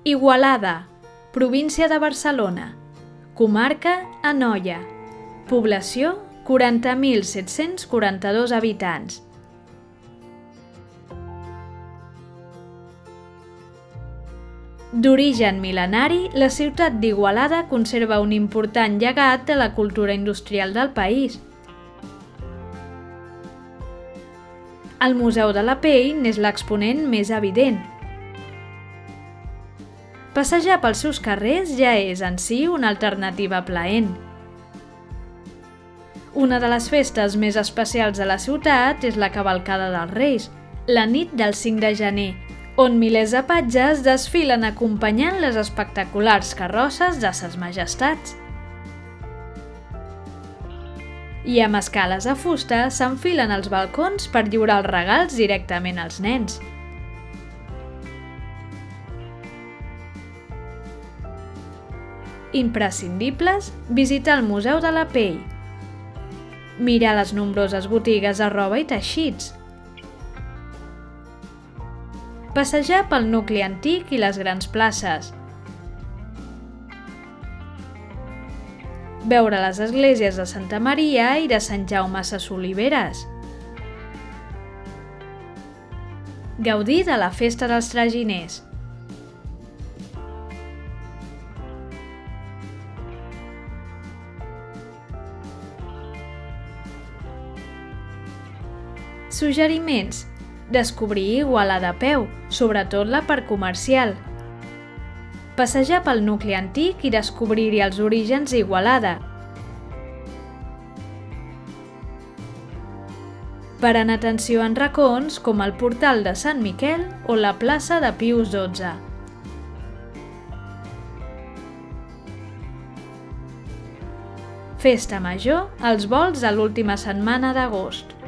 Igualada, província de Barcelona, comarca Anoia, població 40.742 habitants. D'origen mil·lenari, la ciutat d'Igualada conserva un important llegat de la cultura industrial del país. El Museu de la Pell n'és l'exponent més evident. Passejar pels seus carrers ja és en si una alternativa plaent. Una de les festes més especials de la ciutat és la Cavalcada dels Reis, la nit del 5 de gener, on milers de patges desfilen acompanyant les espectaculars carrosses de ses majestats. I amb escales de fusta s'enfilen als balcons per lliurar els regals directament als nens. Imprescindibles, visitar el Museu de la Pell, mirar les nombroses botigues de roba i teixits, passejar pel nucli antic i les grans places, veure les esglésies de Santa Maria i de Sant Jaume a ses Oliveres, gaudir de la festa dels traginers. Suggeriments: descobrir Igualada a peu, sobretot la part comercial. Passejar pel nucli antic i descobrir-hi els orígens d'Igualada. Parant atenció en racons com el portal de Sant Miquel o la plaça de Pius XII. Festa Major als volts de l'última setmana d'agost.